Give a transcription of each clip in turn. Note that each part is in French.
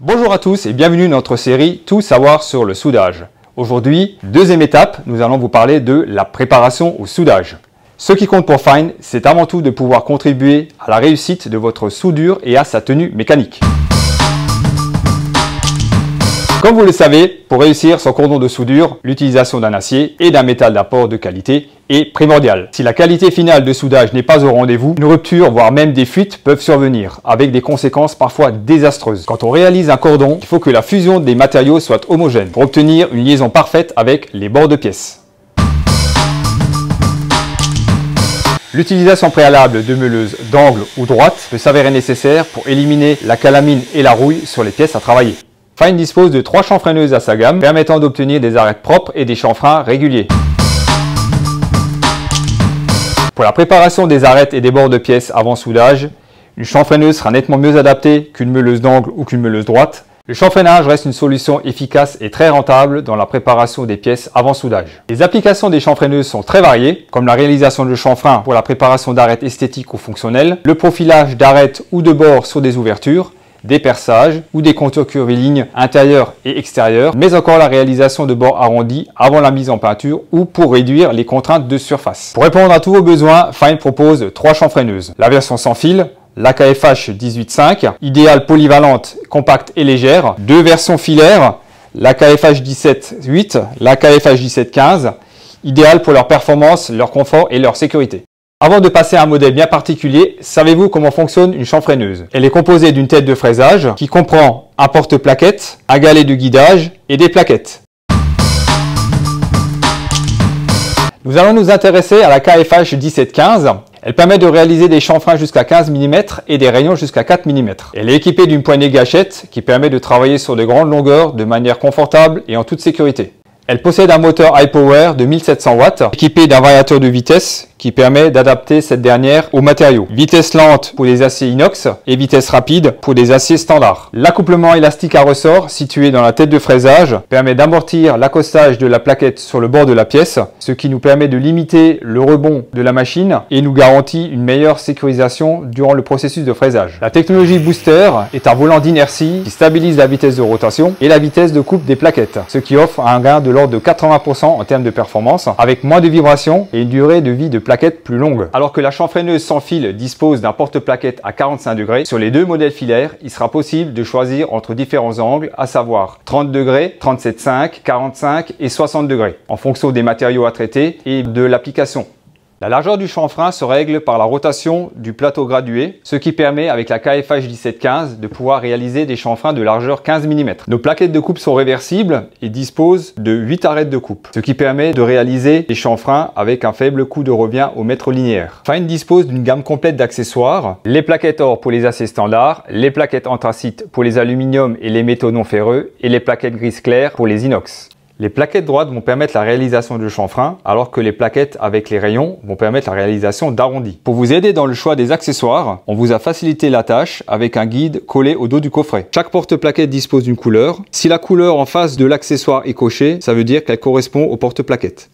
Bonjour à tous et bienvenue dans notre série Tout savoir sur le soudage. Aujourd'hui, deuxième étape, nous allons vous parler de la préparation au soudage. Ce qui compte pour Fine, c'est avant tout de pouvoir contribuer à la réussite de votre soudure et à sa tenue mécanique. Comme vous le savez, pour réussir son cordon de soudure, l'utilisation d'un acier et d'un métal d'apport de qualité est primordiale. Si la qualité finale de soudage n'est pas au rendez-vous, une rupture, voire même des fuites peuvent survenir, avec des conséquences parfois désastreuses. Quand on réalise un cordon, il faut que la fusion des matériaux soit homogène pour obtenir une liaison parfaite avec les bords de pièces. L'utilisation préalable de meuleuses d'angle ou droite peut s'avérer nécessaire pour éliminer la calamine et la rouille sur les pièces à travailler. Fine dispose de 3 chanfreineuses à sa gamme, permettant d'obtenir des arêtes propres et des chanfreins réguliers. Pour la préparation des arêtes et des bords de pièces avant soudage, une chanfreineuse sera nettement mieux adaptée qu'une meuleuse d'angle ou qu'une meuleuse droite. Le chanfreinage reste une solution efficace et très rentable dans la préparation des pièces avant soudage. Les applications des chanfreineuses sont très variées, comme la réalisation de chanfreins pour la préparation d'arêtes esthétiques ou fonctionnelles, le profilage d'arêtes ou de bords sur des ouvertures, des perçages ou des contours curvilignes intérieurs et extérieurs, mais encore la réalisation de bords arrondis avant la mise en peinture ou pour réduire les contraintes de surface. Pour répondre à tous vos besoins, Fine propose 3 chanfreineuses. La version sans fil, l'AKFH 18.5, idéale polyvalente, compacte et légère. 2 versions filaires, l'AKFH 17.8, l'AKFH 17.15, idéales pour leur performance, leur confort et leur sécurité. Avant de passer à un modèle bien particulier, savez-vous comment fonctionne une chanfreineuse? Elle est composée d'une tête de fraisage qui comprend un porte-plaquettes, un galet de guidage et des plaquettes. Nous allons nous intéresser à la KFH 1715. Elle permet de réaliser des chanfreins jusqu'à 15 mm et des rayons jusqu'à 4 mm. Elle est équipée d'une poignée gâchette qui permet de travailler sur de grandes longueurs de manière confortable et en toute sécurité. Elle possède un moteur high power de 1700 watts équipé d'un variateur de vitesse qui permet d'adapter cette dernière aux matériaux. Vitesse lente pour les aciers inox et vitesse rapide pour des aciers standards. L'accouplement élastique à ressort situé dans la tête de fraisage permet d'amortir l'accostage de la plaquette sur le bord de la pièce, ce qui nous permet de limiter le rebond de la machine et nous garantit une meilleure sécurisation durant le processus de fraisage. La technologie Booster est un volant d'inertie qui stabilise la vitesse de rotation et la vitesse de coupe des plaquettes, ce qui offre un gain de l'ordre de 80% en termes de performance, avec moins de vibrations et une durée de vie de plaquettes plus longue. Alors que la chanfreineuse sans fil dispose d'un porte-plaquettes à 45 degrés, sur les 2 modèles filaires, il sera possible de choisir entre différents angles, à savoir 30 degrés, 37,5, 45 et 60 degrés, en fonction des matériaux à traiter et de l'application. La largeur du chanfrein se règle par la rotation du plateau gradué, ce qui permet avec la KFH 1715 de pouvoir réaliser des chanfreins de largeur 15 mm. Nos plaquettes de coupe sont réversibles et disposent de 8 arêtes de coupe, ce qui permet de réaliser des chanfreins avec un faible coût de revient au mètre linéaire. Fine dispose d'une gamme complète d'accessoires, les plaquettes or pour les aciers standards, les plaquettes anthracite pour les aluminiums et les métaux non ferreux et les plaquettes grise clair pour les inox. Les plaquettes droites vont permettre la réalisation de chanfreins, alors que les plaquettes avec les rayons vont permettre la réalisation d'arrondis. Pour vous aider dans le choix des accessoires, on vous a facilité la tâche avec un guide collé au dos du coffret. Chaque porte-plaquette dispose d'une couleur. Si la couleur en face de l'accessoire est cochée, ça veut dire qu'elle correspond au porte-plaquette.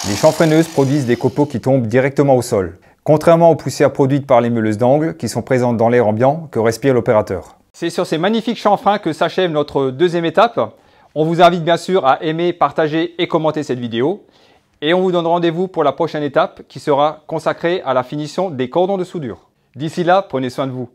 Les chanfreineuses produisent des copeaux qui tombent directement au sol, contrairement aux poussières produites par les meuleuses d'angle qui sont présentes dans l'air ambiant que respire l'opérateur. C'est sur ces magnifiques chanfreins que s'achève notre deuxième étape. On vous invite bien sûr à aimer, partager et commenter cette vidéo. Et on vous donne rendez-vous pour la prochaine étape qui sera consacrée à la finition des cordons de soudure. D'ici là, prenez soin de vous.